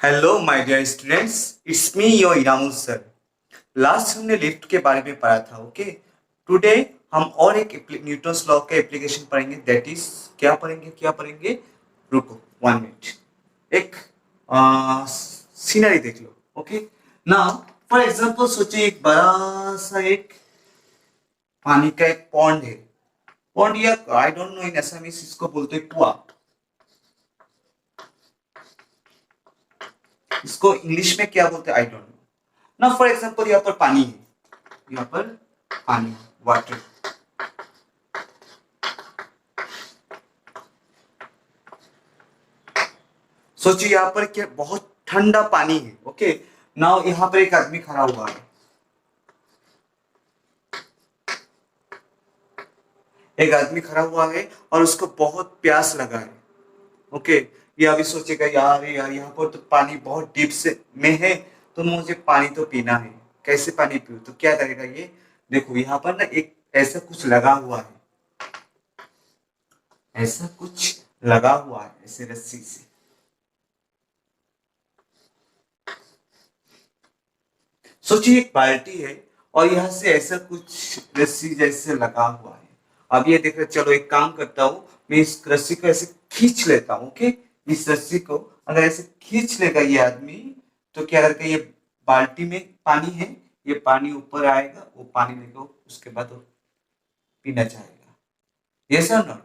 Hello my dear students, it's me your Inamul sir. Last हमने lift के बारे में पढ़ा था। ओके, टुडे हम और एक न्यूटन्स लॉ का एप्लीकेशन पढ़ेंगे। दैट इज क्या पढ़ेंगे। रुको 1 मिनट। एक सीनरी देख लो। ओके, नाउ फॉर एग्जांपल सोचिए एक बड़ा सा एक पानी का एक पॉन्ड है। पॉन्ड या I don't know in Assamese इसको बोलते हैं कुआं। इसको इंग्लिश में क्या बोलते हैं आई डोंट नो। ना फॉर एग्जांपल यहाँ पर पानी है, यहाँ पर पानी, वाटर। सोचिए यहाँ पर क्या बहुत ठंडा पानी है। ओके, नाउ यहाँ पर एक आदमी खड़ा हुआ है। एक आदमी खड़ा हुआ है और उसको बहुत प्यास लगा है। ओके, ये अभी सोचेगा यार यार यहाँ पर तो पानी बहुत डीप से में है, तो मुझे पानी तो पीना है। कैसे पानी पीऊं? तो क्या करेगा ये? देखो यहाँ पर ना एक ऐसा कुछ लगा हुआ है, ऐसा कुछ लगा हुआ है ऐसे रस्सी से। सोचिए एक बाल्टी है और यहाँ से ऐसा कुछ रस्सी जैसे लगा हुआ है। अब ये देख रहे, चलो एक काम करता हूँ, मैं इस रस्सी को ऐसे खींच लेता हूँ। ओके, इस रस्सी को अगर ऐसे खींच लेगा ये आदमी, तो क्या करके ये बाल्टी में पानी है, ये पानी ऊपर आएगा, वो पानी लेगा, उसके बाद वो पीना चाहेगा। ये सर ना,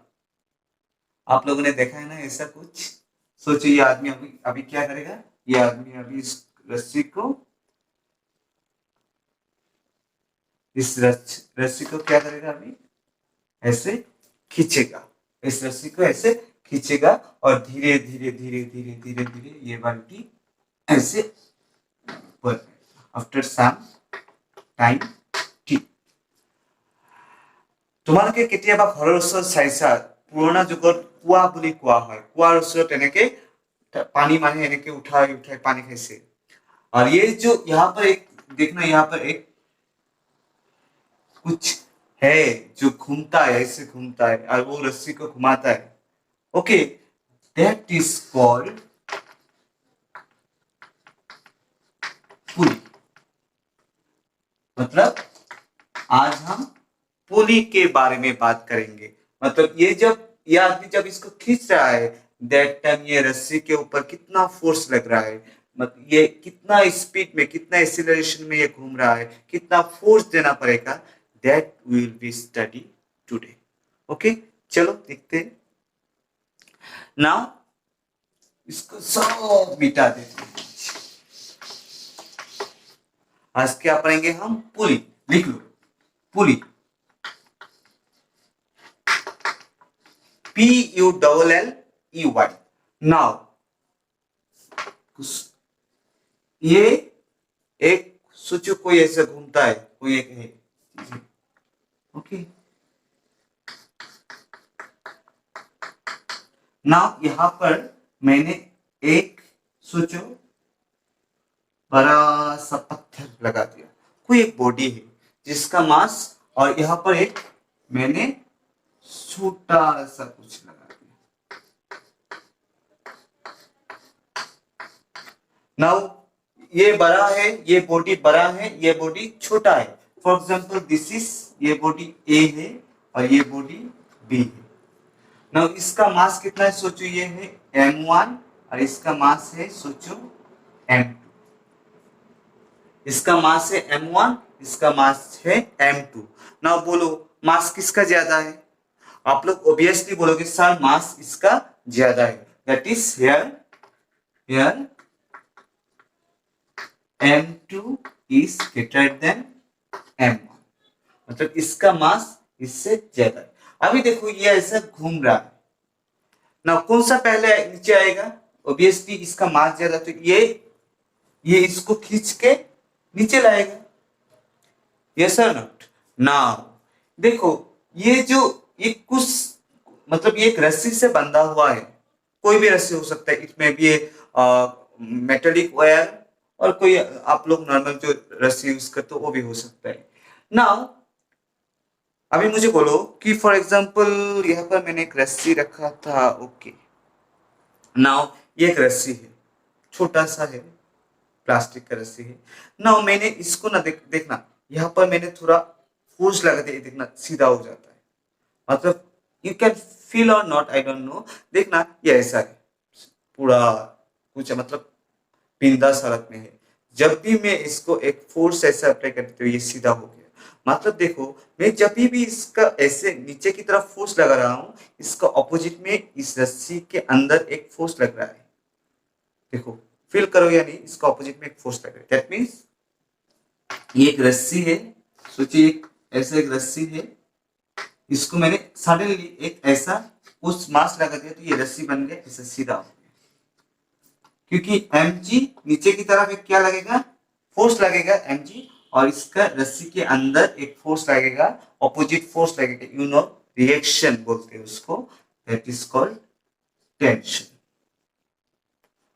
आप लोगों ने देखा है ना ऐसा कुछ। सोचिए ये आदमी अभी अभी क्या करेगा, ये आदमी अभी इस रस्सी को, इस रस्सी को क्या करेगा अभी, ऐसे खींचेगा। इस रस्सी को ऐसे खींचेगा और धीरे धीरे धीरे धीरे धीरे धीरे ये बाल्टी ऐसे ऊपर। आफ्टर सम টাইম ঠিক তোমালোকে কেতিয়াবা ঘৰৰ ওচৰত চাইছা পুৰণা যুগত কুঁৱা বুলি কোৱা হয়, কুঁৱাৰ ওচৰত এনেকে पानी माने এনেকে उठाई उठाई पानी खाइसे। और ये जो यहाँ पर एक देखना, यहाँ पर एक कुछ है जो घूमता है, ऐसे घूमता है और वो रस्सी को घुमाता है। ओके, दैट इज कॉल्ड पुली। मतलब आज हम पुली के बारे में बात करेंगे। मतलब ये जब ये आदमी जब इसको खींच रहा है, दैट टाइम ये रस्सी के ऊपर कितना फोर्स लग रहा है, मतलब ये कितना स्पीड में, कितना एक्सीलरेशन में ये घूम रहा है, कितना फोर्स देना पड़ेगा, that will be study today. Okay, चलो देखते हैं। नाउ इसको सब मिटा देते हैं। आज क्या पढ़ेंगे हम? पुली। लिख लो, पुली। PULLEY। नाउ ये एक सोचो कोई ऐसा घूमता है, कोई एक है। ओके, नाउ यहां पर मैंने एक सोचो बड़ा सा पत्थर लगा दिया। कोई एक बॉडी है जिसका मास, और यहाँ पर एक मैंने छोटा सा कुछ लगा दिया। नाउ ये बड़ा है, ये बॉडी बड़ा है, ये बॉडी छोटा है। फॉर एग्जाम्पल दिस इज, ये बॉडी ए है और ये बॉडी बी है। नाउ इसका मास कितना है? सोचो ये है m1 और इसका मास है सोचो m2। इसका मास है m1, इसका मास है m2। नाउ बोलो मास किसका ज्यादा है? आप लोग ऑब्वियसली बोलोगे सर मास इसका ज्यादा है। That is here m2 is greater than m1। मतलब इसका मास इससे ज्यादा है। अभी देखो ये ऐसा घूम रहा है ना, कौन सा पहले नीचे आएगा? ऑब्वियसली इसका मास ज्यादा, तो ये इसको खींच के नीचे लाएगा। यस और नॉट? नाउ देखो ये जो ये कुछ मतलब ये एक रस्सी से बंधा हुआ है, कोई भी रस्सी हो सकता है। इसमें भी मेटेलिक वायर और कोई आप लोग नॉर्मल जो रस्सी यूज करते हो वो भी हो सकता है। नाउ अभी मुझे बोलो कि फॉर एग्जांपल यहाँ पर मैंने एक रस्सी रखा था। ओके, नाउ ये एक रस्सी है, छोटा सा है, प्लास्टिक का रस्सी है ना। मैंने इसको ना देखना, यहाँ पर मैंने थोड़ा फोर्स लगा दिया, देखना सीधा हो जाता है। मतलब यू कैन फील और नॉट, आई डोंट नो, देखना ये ऐसा है पूरा कुछ मतलब बिंदास हालत में है। जब भी मैं इसको एक फोर्स ऐसा अप्लाई करती हूँ ये सीधा हो गया। मतलब देखो, मैं जब भी इसका ऐसे नीचे की तरफ फोर्स लगा रहा हूँ, इसका ऑपोजिट में इस रस्सी के अंदर एक फोर्स लग रहा है। देखो फील करो या नहीं, इसका ऑपोजिट में एक फोर्स लग रहा है। दैट मीन्स ये एक रस्सी है, सोचिए ऐसा एक रस्सी है, इसको मैंने सडनली एक ऐसा उस मास लगा दिया तो ये रस्सी बन गया, ऐसा सीधा हो गया। क्योंकि mg नीचे की तरफ एक क्या लगेगा, फोर्स लगेगा mg, और इसका रस्सी के अंदर एक फोर्स लगेगा, ऑपोजिट फोर्स लगेगा, यू नो रिएक्शन बोलते हैं उसको, दैट इज कॉल्ड टेंशन।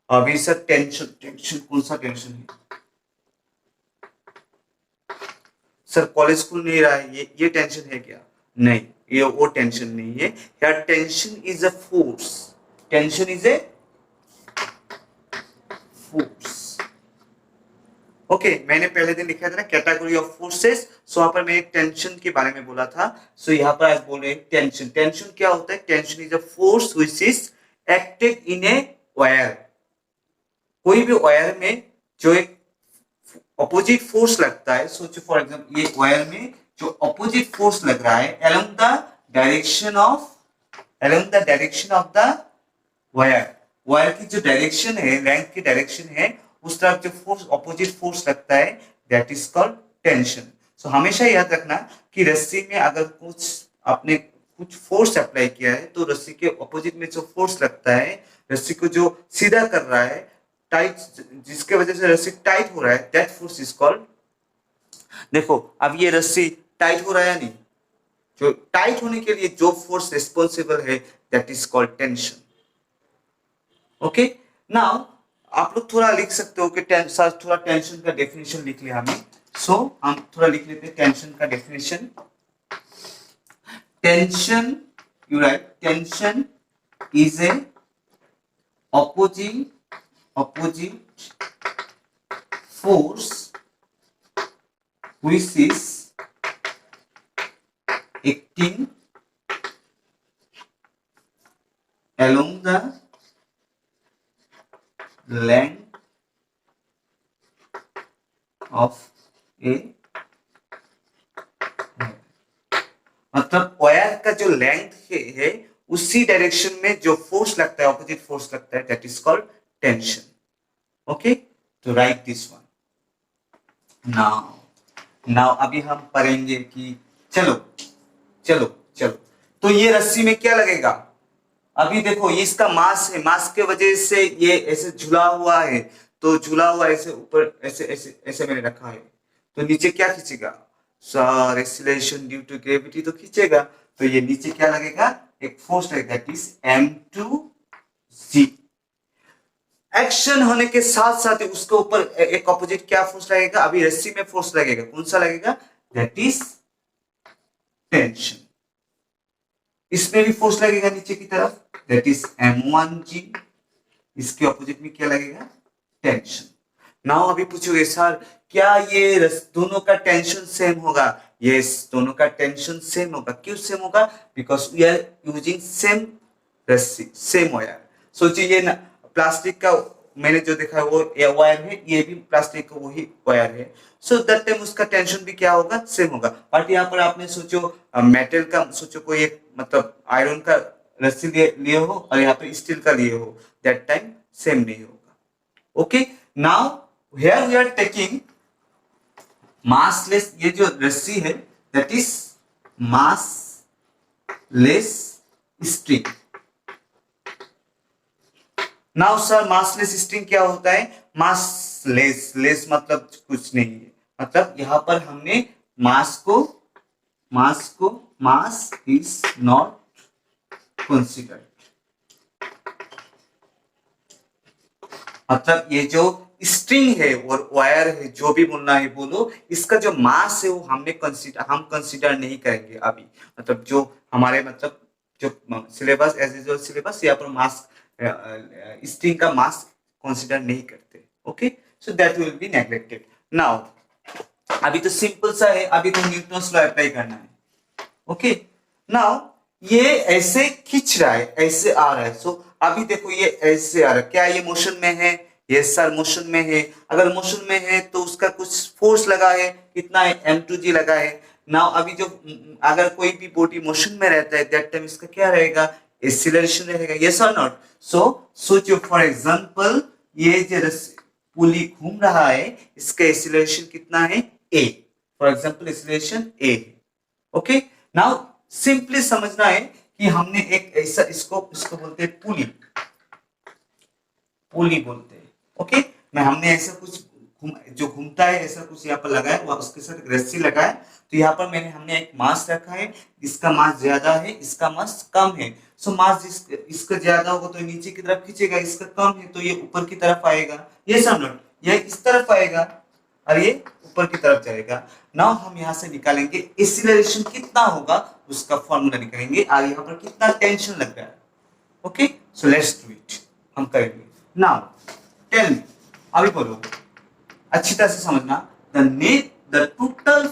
अभी सर टेंशन, टेंशन कौन सा टेंशन है सर, कॉलेज खुल नहीं रहा है, ये टेंशन है क्या? नहीं, ये वो टेंशन नहीं है यार। Tension is a force, tension is a force. Okay, मैंने पहले दिन लिखा था ना कैटेगरी ऑफ फोर्सेस, सो वहां पर मैं एक टेंशन के बारे में बोला था। सो यहाँ पर आज बोल रहे हैं टेंशन। टेंशन क्या होता है? Tension is a force which is acted in a wire. कोई भी वायर में जो एक ऑपोजिट फोर्स लगता है, सोचो फॉर एग्जांपल ये वायर में जो ऑपोजिट फोर्स लग रहा है along the direction of the wire, wire की जो डायरेक्शन है, लेंथ की डायरेक्शन है, उस तरफ जो फोर्स ऑपोजिट फोर्स लगता है दैट इज कॉल्ड टेंशन। सो हमेशा याद रखना कि रस्सी में अगर आपने कुछ फोर्स अप्लाई किया है तो रस्सी के ऑपोजिट में जो फोर्स लगता है, रस्सी को जो सीधा कर रहा है, टाइट, जिसके वजह से रस्सी टाइट हो रहा है, दैट फोर्स इज कॉल्ड। देखो अब ये रस्सी टाइट हो रहा है या नहीं, जो टाइट होने के लिए जो फोर्स रिस्पॉन्सिबल है that is called tension. Okay, now आप लोग थोड़ा लिख सकते हो कि सर थोड़ा टेंशन का डेफिनेशन लिख लिया हमें। सो हम थोड़ा लिख लेते हैं टेंशन का definition. Tension, you right, tension is a opposite force which is acting along the length of a मतलब वायर का जो लेंथ है उसी डायरेक्शन में जो फोर्स लगता है, ऑपोजिट फोर्स लगता है, that is called tension. Okay, तो राइट दिस वन। नाउ अभी हम पढ़ेंगे कि चलो चलो चलो, तो ये रस्सी में क्या लगेगा? अभी देखो ये इसका मास है, मास के वजह से ये ऐसे झुला हुआ है, तो झुला हुआ ऐसे ऊपर ऐसे ऐसे ऐसे मैंने रखा है, तो नीचे क्या खींचेगा? Sir acceleration due to gravity तो खींचेगा, तो ये नीचे क्या लगेगा? एक फोर्स लगेगा, दैट इज m2g। एक्शन होने के साथ साथ उसके ऊपर एक ऑपोजिट क्या फोर्स लगेगा? अभी रस्सी में फोर्स लगेगा, कौन सा लगेगा? That is tension. इसमें भी फोर्स लगेगा नीचे की तरफ, दैट इज m1g। इसके ऑपोजिट में क्या लगेगा? टेंशन। नाउ अभी पूछोगे सर क्या ये दोनों का टेंशन सेम होगा? यस, दोनों का टेंशन सेम होगा। क्यों सेम होगा? Because we are using same रस्सी, सेम वायर। सोचिए ये ना प्लास्टिक का मैंने जो देखा है वो वायर है, ये भी प्लास्टिक का वही वायर है, सो दैट टाइम उसका टेंशन भी क्या होगा? सेम होगा। बट यहाँ पर आपने सोचो मेटल का, सोचो कोई एक मतलब आयरन का रस्सी लिए हो और यहाँ पे स्टील का लिए हो, दैट टाइम सेम नहीं होगा। Okay, now here we are taking massless, ये जो रस्सी है that is massless string. Now sir massless string क्या होता है? मासलेस, लेस मतलब कुछ नहीं है, मतलब यहां पर हमने मास इज नॉट कंसीडर्ड। मतलब ये जो स्ट्रिंग है और वायर है, जो भी बोलना है बोलो, इसका जो मास है वो हम कंसीडर नहीं करेंगे अभी। मतलब जो हमारे मतलब जो सिलेबस एज यूजुअल सिलेबस, यहाँ पर मास स्ट्रिंग का मास कंसिडर नहीं करते। Okay, so that will be neglected. Now अभी तो सिंपल सा है, अभी तो न्यूटन्स लॉ अप्लाई करना है। ओके, नाउ ये ऐसे खींच रहा है, ऐसे आ रहा है। सो अभी देखो ये ऐसे आ रहा है, क्या ये मोशन में है? यस सर, मोशन में है। अगर मोशन में है तो उसका कुछ फोर्स लगा है, कितना है? m2g लगा है। नाउ अभी जो अगर कोई भी बॉडी मोशन में रहता है, दैट टाइम इसका क्या रहेगा? एक्सीलरेशन रहेगा। यस और नॉट? सो सोचो फॉर एग्जांपल ये जो पुली घूम रहा है, इसका एक्सीलरेशन कितना है? a। For example acceleration a है। ओके, नाउ सिंपली समझना है कि हमने एक ऐसा इसको इसको बोलते हैं पुली, पुली बोलते हैं। ओके, मैं हमने ऐसा कुछ जो घूमता है ऐसा कुछ यहाँ पर लगाया, और उसके साथ एक रस्सी लगाया। तो यहाँ पर हमने एक मास रखा है, इसका मास ज्यादा है, इसका मास कम है। सो मास इसका ज्यादा होगा तो नीचे की तरफ खींचेगा, इसका कम है तो ये ऊपर की तरफ आएगा। ये समझ, ये इस तरफ आएगा और ये ऊपर की तरफ जाएगा। नाउ हम यहाँ से निकालेंगे एक्सीलरेशन कितना होगा, उसका फॉर्मूला निकालेंगे, और यहाँ पर कितना टेंशन लग रहा है। Okay, so let's do it, हम करेंगे। नाउ टेल मी, अभी बोलो अच्छी तरह से समझना। The total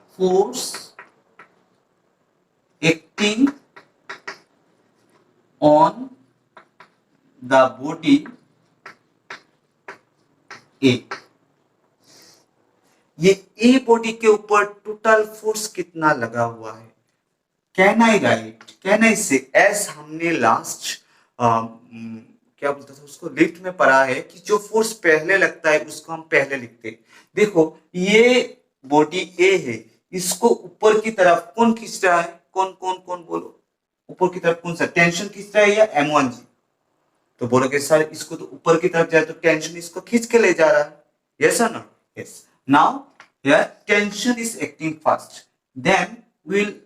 force acting on the body A, ये ए बॉडी के ऊपर टोटल फोर्स कितना लगा हुआ है? Can I right, can I से, एस हमने लास्ट क्या बोलता था उसको, लिफ्ट में पढ़ा है कि जो फोर्स पहले लगता है उसको हम पहले लिखते हैं। देखो ये बॉडी ए है, इसको ऊपर की तरफ कौन खींच रहा है? कौन कौन कौन बोलो, ऊपर की तरफ कौन सा टेंशन खींच रहा है या m1g? तो बोलोगे सर इसको तो ऊपर की तरफ जाए तो टेंशन इसको खींच के ले जा रहा है। यस और no? Yes. Now here tension is acting fast, then will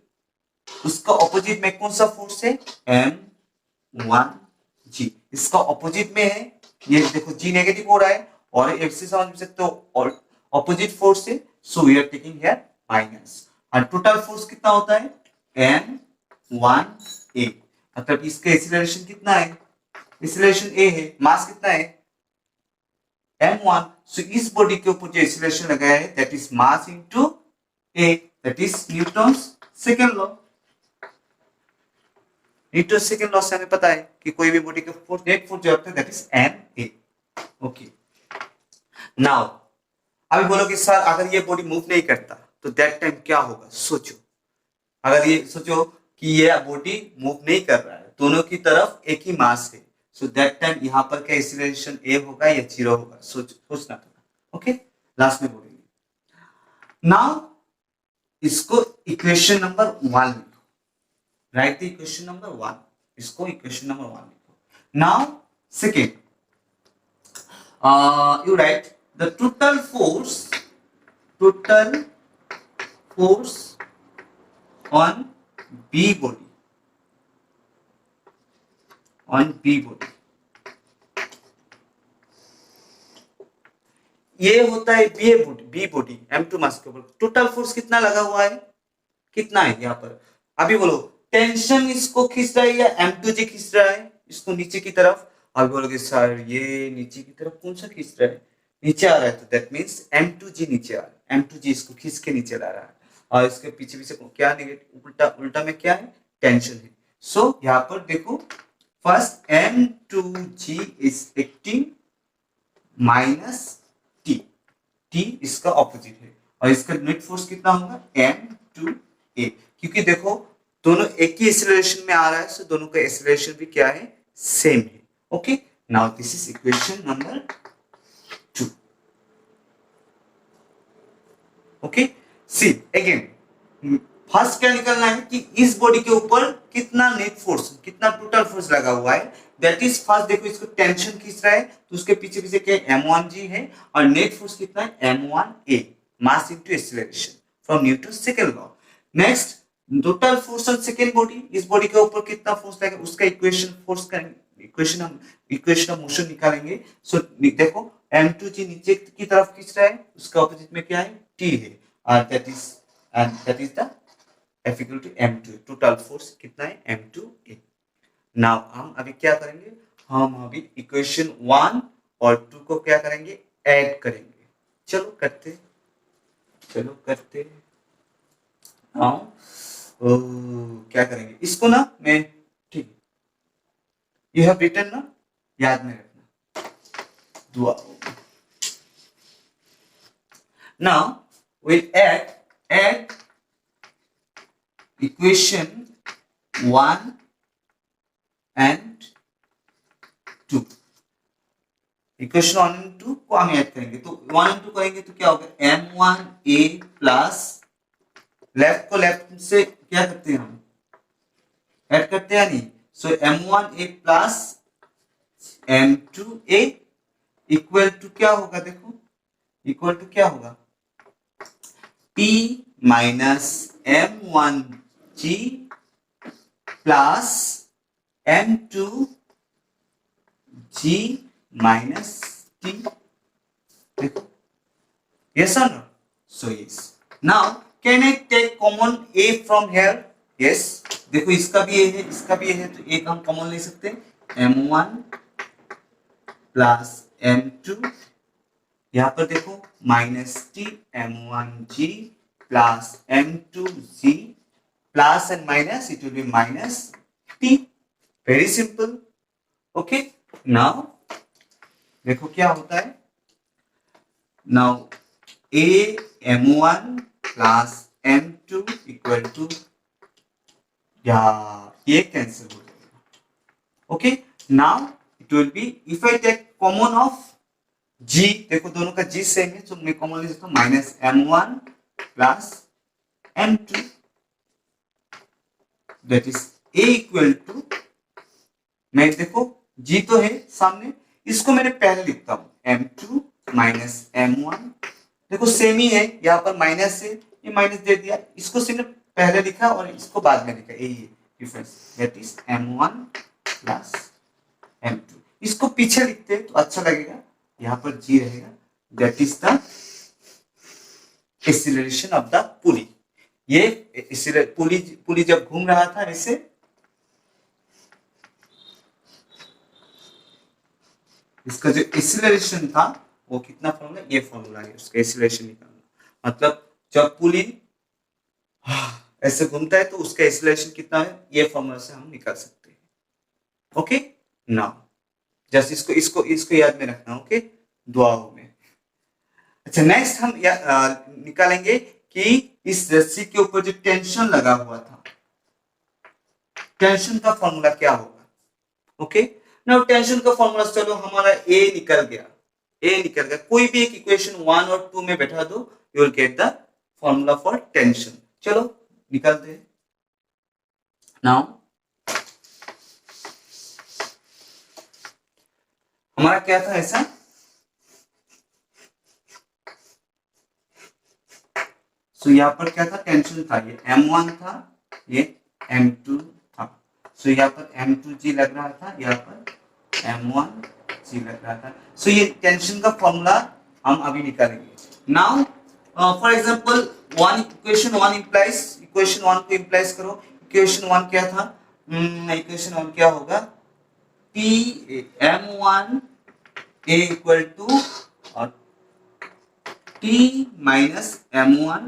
उसका ऑपोजिट में कौन सा फोर्स है? m1g। इसका ऑपोजिट में है, ये देखो g नेगेटिव हो रहा है, और f से समझ सकते हो और ऑपोजिट फोर्स है, so we are taking here minus. और टोटल फोर्स कितना होता है? m1a। मतलब इसका एक्सीलरेशन कितना है? एक्सीलरेशन a है, मास कितना है? m1। सो इस बॉडी के ऊपर जो एक्सीलरेशन लगाया है that is mass into a, that is Newton's second law. Newton second law से हमें पता है कि कोई भी बॉडी का फोर्स, नेट फोर्स जो होता है that is ma। Okay, now अभी बोलोगे सर अगर ये बॉडी मूव नहीं करता तो दैट टाइम क्या होगा? सोचो, अगर ये सोचो कि ये बॉडी मूव नहीं कर रहा है, दोनों की तरफ एक ही मास है, सो दैट टाइम यहाँ पर क्या एक्सीलरेशन a होगा या 0 होगा? सोचना था। ओके, लास्ट में बोलेंगे। नाउ इसको इक्वेशन नंबर 1 लिखो, राइट द इक्वेशन नंबर 1, इसको इक्वेशन नंबर 1 लिखो। Now second, you write the total force on B body, ये होता है बी बॉडी m2 मास के ऊपर टोटल फोर्स कितना लगा हुआ है? कितना है यहाँ पर? अभी बोलो टेंशन इसको खींच रहा है या m2g खींच रहा है इसको नीचे की तरफ? अभी बोलोगे सर ये नीचे की तरफ कौन सा खींच रहा है? नीचे आ रहा है, तो दैट मींस m2g नीचे आ रहा है, m2g इसको खींच के नीचे ला रहा है, और इसके पीछे पीछे क्या नेगेटिव उल्टा में क्या है? टेंशन है। सो यहाँ पर देखो first m2g is acting minus t इसका ऑपोजिट है, और इसका नेट फोर्स कितना होगा? m2a। क्योंकि देखो दोनों एक ही एक्सीलरेशन में आ रहा है, सो दोनों का एक्सीलरेशन भी क्या है? सेम है। Okay, now this is equation number 2। Okay, see again first क्या निकलना है कि इस बॉडी के ऊपर कितना नेट फोर्स, कितना टोटल फोर्स लगा हुआ है, दैट इज फर्स्ट। देखो इसको टेंशन खींच रहा है तो उसके पीछे पीछे क्या है? m1g है, और नेट फोर्स कितना है? m1a, mass into acceleration from Newton second law. Next total force on second body, इस बॉडी के ऊपर कितना फोर्स लगेगा उसका इक्वेशन फोर्स का इक्वेशन ऑफ मोशन निकालेंगे। सो देखो m2g नीचे की तरफ खींच रहा है, उसका ऑपोजिट में क्या है? t है, और that is the F equal to m2, total force कितना है? m2a। नाउ हम अभी क्या करेंगे, हम अभी इक्वेशन 1 और 2 को क्या करेंगे, ऐड करेंगे। चलो करते, चलो करते। नाउ क्या करेंगे इसको ना, मैं ठीक, यू हैव रिटन ना, याद में रखना, दुआ। Now we'll add equation 1 and 2। Equation 1 and 2 को हम ऐड करेंगे, तो 1 एंड 2 करेंगे तो क्या होगा, m1a प्लस, लेफ्ट को लेफ्ट से क्या करते हैं हम, ऐड करते हैं नहीं, सो m1a plus m2a equal to क्या होगा, देखो इक्वल टू क्या होगा, p minus m1g plus m2g minus t, देखो, yes or no, so yes। now can I take common a from here, yes, देखो इसका भी a है, इसका भी a है, तो एक हम कॉमन ले सकते हैं, m1 प्लस m2, यहां पर देखो minus t m1g plus m2g plus and minus, it will be minus t, very simple. Okay, now देखो क्या होता है, now a m1 plus m2 equal to, या ये कैंसिल हो जाएगा। Okay, now it will be, if I take common of g, देखो दोनों का g सेम है, तो मैं कॉमन ले सकता हूँ, minus m1 plus m2, that is a equal to, मैं देखो g तो है सामने, इसको मैंने पहले लिखता हूं m2 माइनस m1, देखो सेम ही है, यहाँ पर माइनस है, ये माइनस दे दिया, इसको सिर्फ पहले लिखा और इसको बाद में लिखा, यही है difference, that is m1 plus m2। इसको पीछे लिखते हैं तो अच्छा लगेगा, यहाँ पर g रहेगा, that is the acceleration of the पुली। ये पुली जब घूम रहा था ऐसे, इसका जो एक्सीलरेशन था वो कितना फॉर्मूला, ये फॉर्मूला है उसका एक्सीलरेशन निकालना, मतलब जब पुली ऐसे घूमता है तो उसका एक्सीलरेशन कितना है, ये फॉर्मूला से हम निकाल सकते हैं। ओके, नाउ जस्ट इसको इसको इसको याद में रखना, ओके, दुआओं में। अच्छा, नेक्स्ट हम निकालेंगे कि इस रस्सी के ऊपर जो टेंशन लगा हुआ था, टेंशन का फॉर्मूला क्या होगा। ओके, नाउ टेंशन का फॉर्मूला, चलो हमारा ए निकल गया, ए निकल गया, कोई भी एक इक्वेशन 1 और 2 में बैठा दो, you will get the formula for tension. चलो निकालते हैं। नाउ हमारा क्या था ऐसा, सो यहाँ पर क्या था, टेंशन था, ये m1 था, ये m2 था, सो यहाँ पर m2g लग रहा था, यहाँ पर m1g लग रहा था, सो ये टेंशन का फॉर्मूला हम अभी निकालेंगे। Now for example equation 1 implies, equation 1 को इंप्लाइज करो, इक्वेशन 1 क्या था, इक्वेशन 1 क्या होगा, t m1 a equal to और t माइनस m1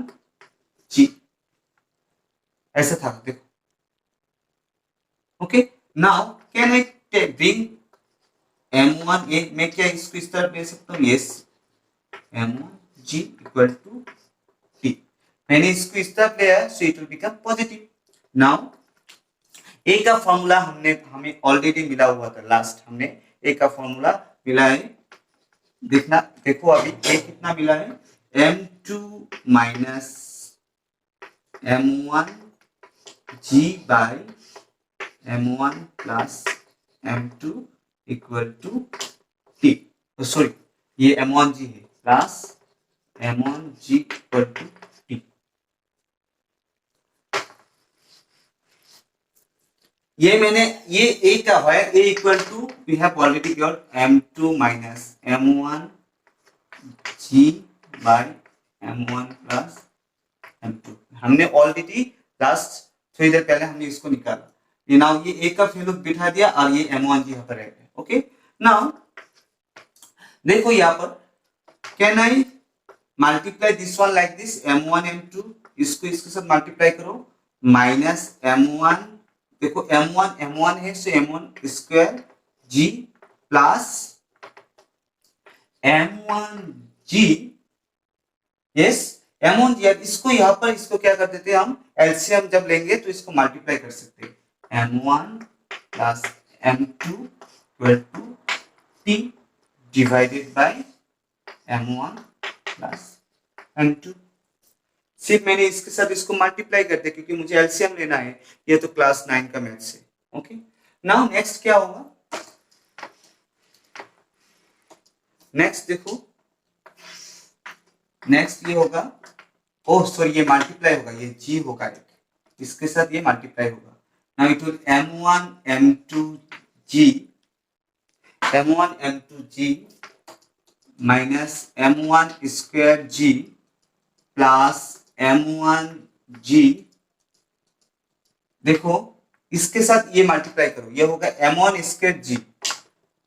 g, ऐसा था, देखो। Okay, now can I bring m1 a, मैं क्या इसको इस तरह ले सकता हूँ, yes, m1 g equal to t, मैंने इसको इस तरह लिया, so it will become positive. Now a का फॉर्मूला हमें ऑलरेडी मिला हुआ था, लास्ट हमने a का फॉर्मूला मिला है, देखना, देखो अभी a कितना मिला है, m2 minus m1 g by m1 plus m2 equal to t, sorry ये m1g है, plus m1g equal to t। ये मैंने ये a का है, a equal to we have already got m2 minus m1 g by m1 plus m2, हमने already last थोड़ी देर पहले हमने इसको निकाला। ये नाउ ये ए का वैल्यू बिठा दिया और ये m1 यहाँ पर रह गया। ओके, नाउ देखो यहाँ पर can I multiply this one like this m1 m2, इसको इसके साथ मल्टीप्लाई करो माइनस m1, देखो m1 है सो m1 square g plus m1g, yes m1g। इसको यहाँ पर इसको क्या कर देते हैं हम, एलसीएम जब लेंगे तो इसको मल्टीप्लाई कर सकते हैं, m1 plus m2 equal to t divided by m1 plus m2। सिर्फ मैंने इसके साथ इसको मल्टीप्लाई कर दिया क्योंकि मुझे एलसीएम लेना है, ये तो क्लास 9 का मैथ्स है। ओके, नाउ नेक्स्ट क्या होगा, नेक्स्ट देखो, नेक्स्ट ये होगा, ओह सॉरी ये मल्टीप्लाई होगा, ये g होगा एक, इसके साथ ये मल्टीप्लाई होगा। Now it will m1 minus m1 square g plus m1g, देखो इसके साथ ये मल्टीप्लाई करो, ये होगा m1 square g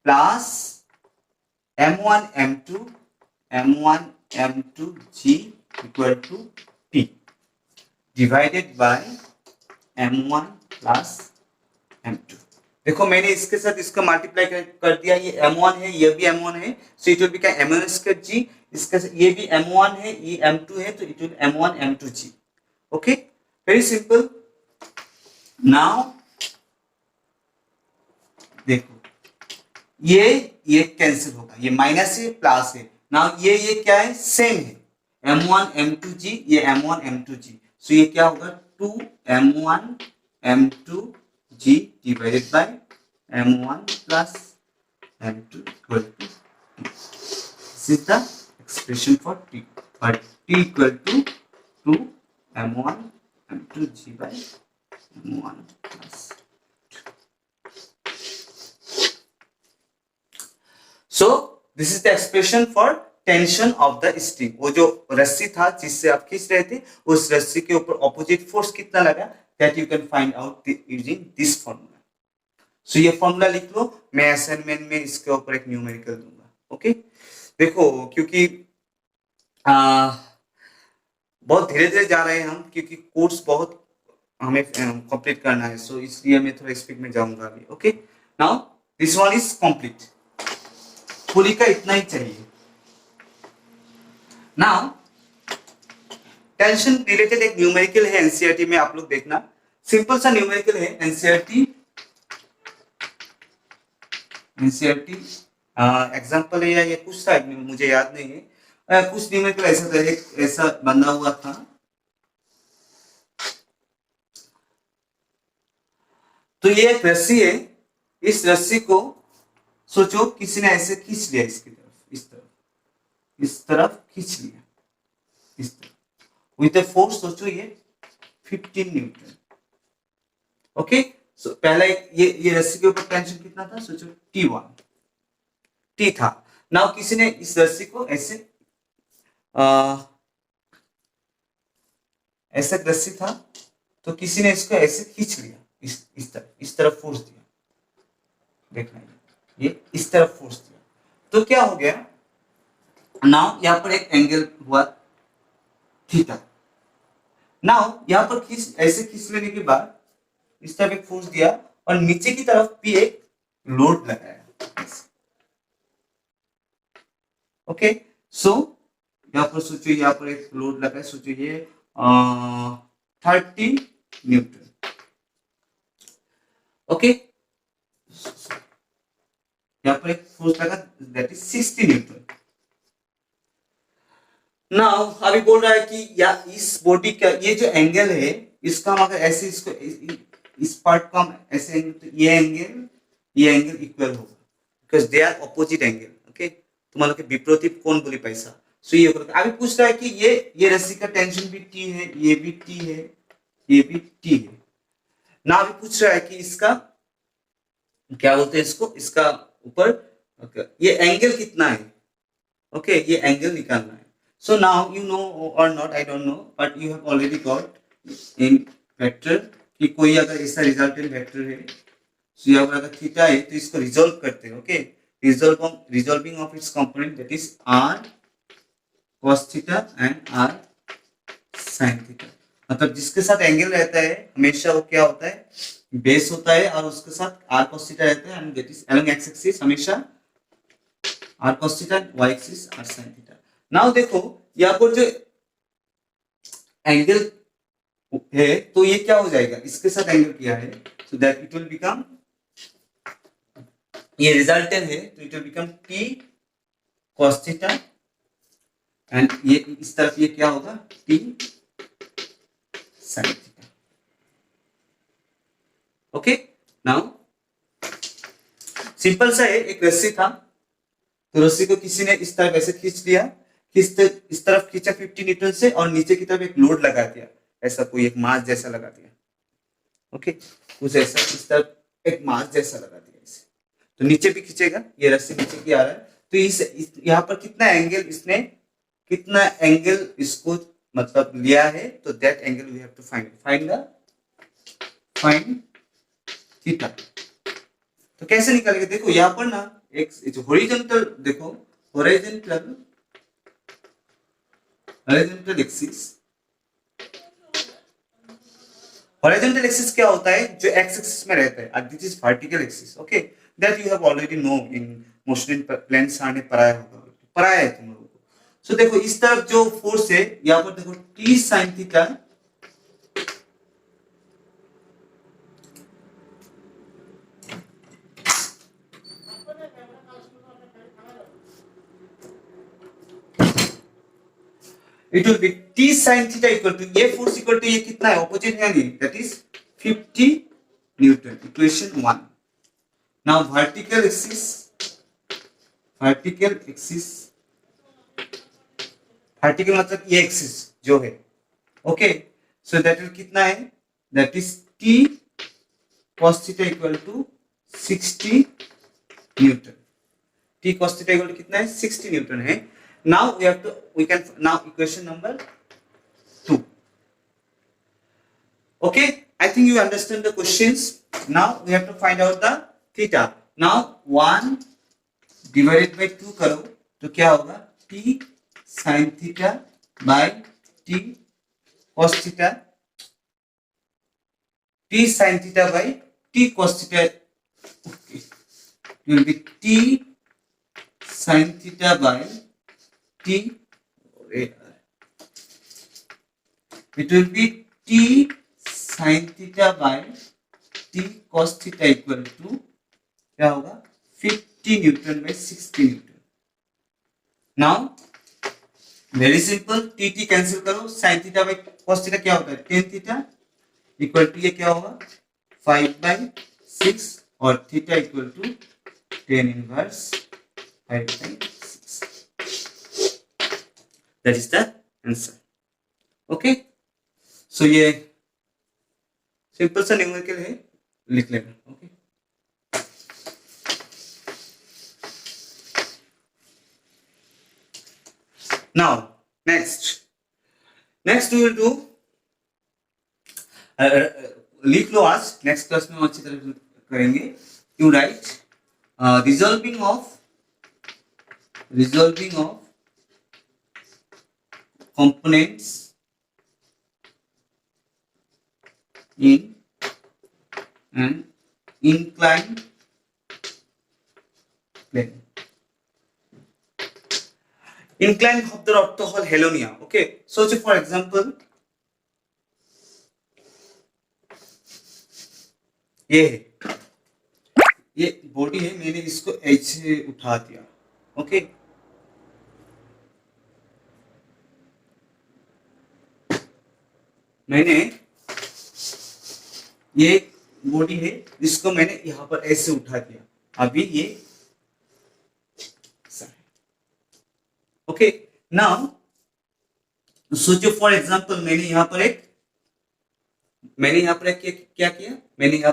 plus m1 m2g equal to t divided by m1 plus m2। देखो मैंने इसके साथ इसका मल्टीप्लाई कर दिया, ये m1 है, ये भी m1 है, सो it will become m1 square g, इसका ये भी m1 है, ये m2 है, तो it will m1 m2g। Okay, very simple. Now देखो ये कैंसिल होगा, ये माइनस है प्लस है, नाउ ये क्या है, सेम है, m1 m2g, ये m1 m2g, सो ये क्या होगा 2m1 m2g divided by m1 plus m2 equal to t। This is the expression for t, और t equal to 2m1 m2g by m1 plus. So this is the expression for tension of the string। वो जो रस्सी था जिससे आप खींच रहे थे, उस रस्सी के ऊपर ऑपोजिट फोर्स कितना लगा, that you can find out using this formula। So ये फॉर्मूला लिख लो, मैं असाइनमेंट में इसके ऊपर एक न्यूमेरिकल दूंगा। ओके, देखो क्योंकि बहुत धीरे धीरे जा रहे हैं हम, क्योंकि कोर्स बहुत हमें कंप्लीट करना है, सो इसलिए मैं थोड़ा स्पीड में जाऊंगा अभी। Okay, now this one is complete, पूरी का इतना ही चाहिए। नाउ टेंशन रिलेटेड एक न्यूमेरिकल है एनसीईआरटी में, आप लोग देखना, सिंपल सा न्यूमेरिकल है एनसीईआरटी एग्जांपल है या ये कुछ था, मुझे याद नहीं है, कुछ न्यूमेरिकल ऐसा था, ऐसा बना हुआ था, तो ये एक रस्सी है, इस रस्सी को सोचो किसी ने ऐसे खींच लिया इसकी तरफ, इस तरफ खींच लिया, इस तरफ विद द फोर्स, सोचो ये 15 न्यूटन। ओके, सो पहला ये रस्सी के ऊपर टेंशन कितना था, सोचो T1 T था। नाउ किसी ने इस रस्सी को ऐसे ऐसा रस्सी था, तो किसी ने इसको ऐसे खींच लिया, इस तरफ फोर्स दिया, देखना ये इस तरफ फोर्स दिया, तो क्या हो गया, नाउ यहाँ पर एक एंगल हुआ थीटा। नाउ यहाँ पर ऐसे खींच लेने के बाद इस तरफ एक फोर्स दिया और नीचे की तरफ भी एक लोड लगाया। ओके, सो यहाँ पर सोचो, यहाँ पर एक लोड लगा है, सोचो ये 30 न्यूटन। ओके, यहाँ पर एक फोर्स लगा दैट इज 60 न्यूटन। नाउ अभी बोल रहा है कि या इस बॉडी का ये जो एंगल है, इसका हम अगर ऐसे इसको इस पार्ट को हम ऐसे एंगल, तो ये एंगल इक्वल होगा because they are opposite angle. Okay, तुम्हारा के विपरीत कोण बोली पैसा, सो ये अभी पूछ रहा है कि ये रस्सी का टेंशन भी T है, ये भी T है, ये भी T है। ना अभी पूछ रहा है कि इसका क्या बोलते हैं, इसका ऊपर ये एंगल कितना है। ओके, ये एंगल निकालना है। सो नाउ यू नो और not, I don't know, but you have already got in vector कि कोई अगर ऐसा रिजल्टेंट वेक्टर है, तो यहाँ पर अगर थीटा है तो इसको रिजोल्व करते हैं, okay, resolving of its component that is R cos theta and R sin theta. मतलब जिसके साथ एंगल रहता है हमेशा वो क्या होता है, बेस होता है, और उसके साथ r cos थीटा रहता है, and that is along x axis हमेशा r cos theta, y axis r sin theta. Now देखो यहाँ पर जो एंगल है तो ये क्या हो जाएगा, इसके साथ एंगल किया है, so that it will become, ये रिजल्टेंट है तो it will become t cos theta, and ये इस तरफ ये क्या होगा, t sin theta. Okay, now simple सा है, एक रस्सी था, तो रस्सी को किसी ने इस तरफ ऐसे खींच लिया, इस तरफ खींचा 50 न्यूटन से, और नीचे की तरफ एक लोड लगा दिया, ऐसा कोई एक मास जैसा लगा दिया, ओके, कुछ ऐसा, इस तरफ एक मास जैसा लगा दिया इसे, तो नीचे भी खींचेगा, ये रस्सी नीचे की आ रहा है, तो इस यहाँ पर कितना एंगल इसने, कितना एंगल इसको मतलब लिया है, तो that angle we have to find theta. तो कैसे निकालेंगे, देखो यहाँ पर ना एक हॉरिजॉन्टल, देखो हॉरिजॉन्टल एक्सिस, हॉरिजॉन्टल एक्सिस क्या होता है, जो एक्स एक्सिस में रहता है, और this is vertical axis, okay, that you have already know in motion in plane, sir ने पढ़ाया है तुम लोगों को। सो देखो इस तरफ जो फोर्स है, यहाँ पर देखो t sin theta, it will be t sin theta equal to, ये फोर्स इक्वल टू ये कितना है, ऑपोजिट है नहीं, that is 50 Newton, equation 1। Now vertical axis मतलब ये एक्सिस जो है, ओके, सो दैट विल कितना है, that is t cos theta equal to 60 newton, t cos theta equal to कितना है, 60 न्यूटन है। Now we can now equation number 2. Okay, I think you understand the questions. Now we have to find out the theta. Now 1 divided by 2 करो तो क्या होगा, t sin theta by t cos theta, t sin theta by t cos theta, okay, it will be t sin theta by t, it will be t sin theta by t cos theta equal to क्या होगा, 50 Newton by 60 Newton. Now very simple, t cancel करो, sin theta by cos theta क्या होता है, tan theta equal to ये क्या होगा, 5/6, और theta equal to tan inverse 5/6। That is the answer. Okay, so ये सिंपल सा न्यूमेरिकल है, लिख लेना, okay. Now next we will do लिख लो, आज नेक्स्ट क्लास में हम अच्छी तरह करेंगे। You right resolving of components in an inclined plane. Inclined শব্দের অর্থ হল হেলোনিয়া, ওকে। সো ফর एग्जांपल ये बॉडी है, मैंने इसको ऐसे उठा दिया, ओके, मैंने ये बॉडी है, इसको मैंने यहां पर ऐसे उठा दिया, अभी ये ओके। नाउ सोचो फॉर एग्जांपल मैंने यहां पर एक क्या किया, मैंने यहां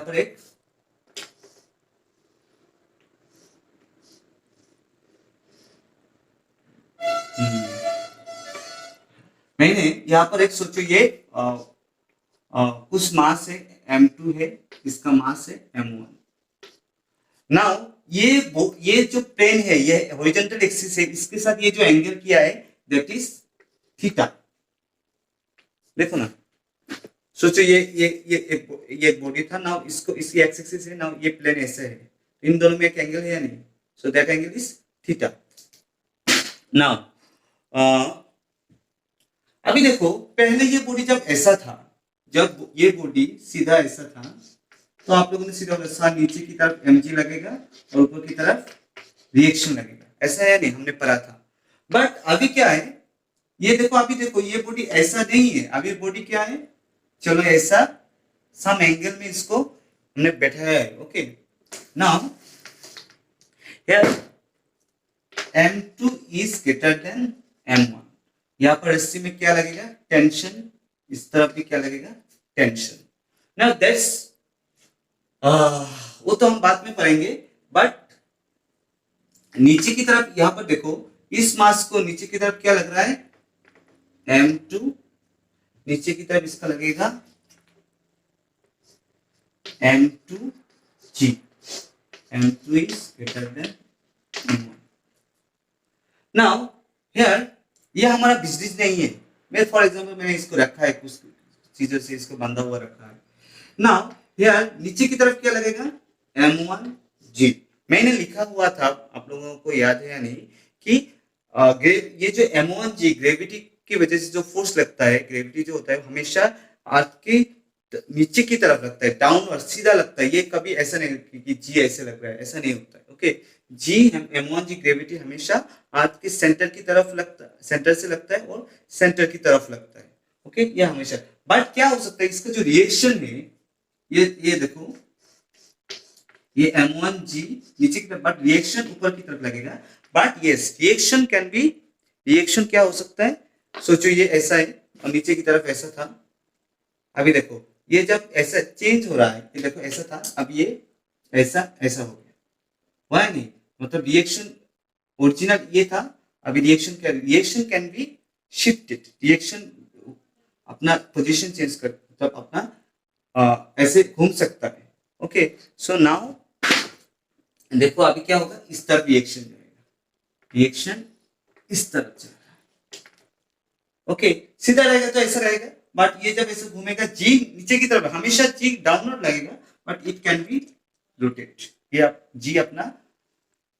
पर एक सोचो ये कुछ मास है m2 है, इसका मास है m1। नाउ ये जो प्लेन है, ये हॉरिजॉन्टल एक्सिस है, इसके साथ ये जो एंगल किया है दैट इज थीटा। देखो ना, सोचो ये एक बॉडी था, नाउ इसको इसकी एक्स एक्सिस है, नाउ ये प्लेन ऐसे है, इन दोनों में एक एंगल है या नहीं? So that angle is theta. Now अभी देखो, पहले ये बॉडी जब ऐसा था, जब ये बॉडी सीधा ऐसा था, तो आप लोगों ने सीधा बोला नीचे की तरफ mg लगेगा और ऊपर की तरफ रिएक्शन लगेगा, ऐसा है नहीं, हमने पढ़ा था। बट अभी क्या है, ये देखो, अभी देखो ये बॉडी ऐसा नहीं है, अभी बॉडी क्या है, चलो ऐसा सम एंगल में इसको हमने बैठाया है। Okay, now here m2 is greater than m1। यहां पर रस्सी में क्या लगेगा, टेंशन, इस तरफ भी क्या लगेगा, टेंशन। नाउ दैट्स वो तो हम बाद में पढ़ेंगे, बट नीचे की तरफ यहां पर देखो, इस मास को नीचे की तरफ क्या लग रहा है, m2, नीचे की तरफ इसका लगेगा m2g, m2 is greater than m1। Now here ये हमारा बिजनेस नहीं है, मैं फॉर एग्जांपल मैंने इसको रखा है, कुछ चीजों से इसको बंधा हुआ रखा है। नाउ हियर नीचे की तरफ क्या लगेगा, m1g। मैंने लिखा हुआ था, आप लोगों को याद है या नहीं, कि ये जो m1g ग्रेविटी की वजह से जो फोर्स लगता है, ग्रेविटी जो होता है हमेशा अर्थ के नीचे की तरफ लगता है, डाउनवर्ड सीधा लगता है। ये कभी ऐसा नहीं कि जी ऐसे लग रहा है, ऐसा नहीं होता है। ओके, जी m1g ग्रेविटी हमेशा अर्थ के सेंटर की तरफ लगता है, सेंटर से लगता है और सेंटर की तरफ लगता है। ओके, ये हमेशा। बट क्या हो सकता है, इसका जो रिएक्शन है, ये देखो, ये m1g नीचे की तरफ, बट रिएक्शन ऊपर की तरफ लगेगा। But yes, reaction can be, reaction क्या हो सकता है, सोचो ये ऐसा है और नीचे की तरफ ऐसा था, अभी देखो ये जब ऐसा चेंज हो रहा है, ये देखो ऐसा था, अब ये ऐसा ऐसा हो गया, हुआ है नहीं, मतलब रिएक्शन ओरिजिनल ये था, अभी रिएक्शन क्या, reaction can be shifted, reaction अपना पोजीशन चेंज कर, मतलब अपना ऐसे घूम सकता है। ओके, सो नाउ देखो अभी क्या होगा, इस तरफ रिएक्शन जाएगा, रिएक्शन इस तरफ जाएगा। ओके, सीधा रहेगा तो ऐसा रहेगा, बट ये जब ऐसे घूमेगा, जी नीचे की तरफ, हमेशा जी डाउनवर्ड लगेगा, but it can be rotate, ये आप जी अपना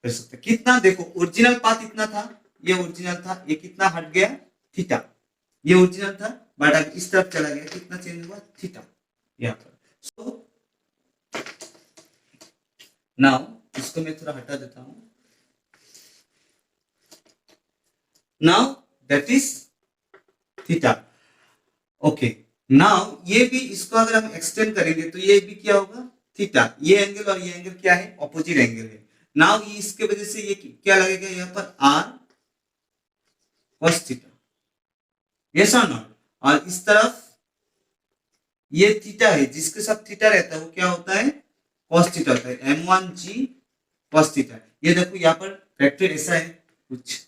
कर सकते हैं। कितना देखो, ओरिजिनल पाथ इतना था, ये ओरिजिनल था, ये कितना हट गया, थीटा, ये ओरिजिनल था, बट अब इस तरफ चला गया, कितना चेंज हुआ, थीटा, यहाँ पर। सो नाउ इसको मैं थोड़ा हटा देता हूं। Now that is theta. Okay, now ये भी, इसको अगर हम एक्सटेंड करेंगे तो ये भी क्या होगा, थीटा। ये एंगल और ये एंगल क्या है, ऑपोजिट एंगल है। नाउ इसके वजह से ये क्या लगेगा, यहाँ पर r cos थीटा, यस और नॉट। और इस तरफ ये थीटा है, जिसके साथ थीटा रहता है वो क्या होता है, cos थीटा होता है, m1g cos थीटा। ये देखो यहाँ पर वेक्टर ऐसा है कुछ,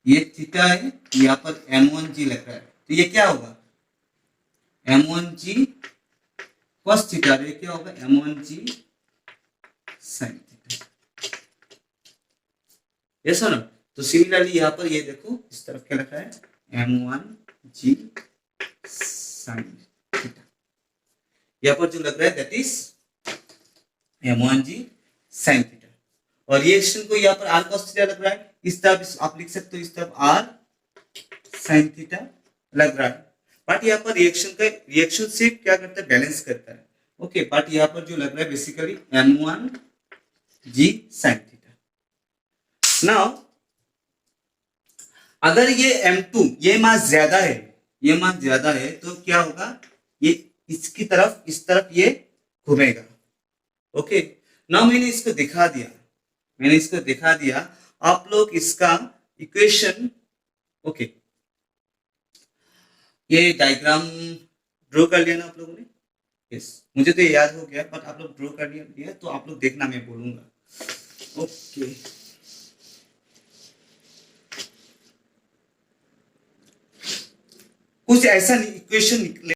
ये थीटा है, यहाँ पर m1g लग रहा है, तो ये क्या होगा, m1g cos थीटा, ये क्या होगा, m1g sin थीटा, यस और नो। तो सिमिलरली यहाँ पर ये देखो, इस तरफ क्या लिखा है, m1g sin थीटा, यहाँ पर जो लग रहा है that is m1g sin theta. और रिएक्शन को यहाँ पर r cos थीटा लग रहा है, इस तरफ आप लिख सकते हो, इस तरफ r sin थीटा लग रहा है, बट यहाँ पर रिएक्शन का, रिएक्शन से क्या करता है, बैलेंस करता है। ओके, बट यहाँ पर जो लग रहा है basically m1g sin theta. Now अगर ये m2, ये मास ज्यादा है, ये मास ज्यादा है, तो क्या होगा, ये इसकी तरफ, इस तरफ ये घूमेगा। ओके, नाउ मैंने इसको दिखा दिया, मैंने इसको दिखा दिया, आप लोग इसका इक्वेशन, ओके, ये डायग्राम ड्रॉ कर लिया ना आप लोगों ने, यस, मुझे तो याद हो गया, बट आप लोग ड्रॉ कर लिया, तो आप लोग देखना, मैं बोलूंगा। ओके, कुछ ऐसा इक्वेशन निकले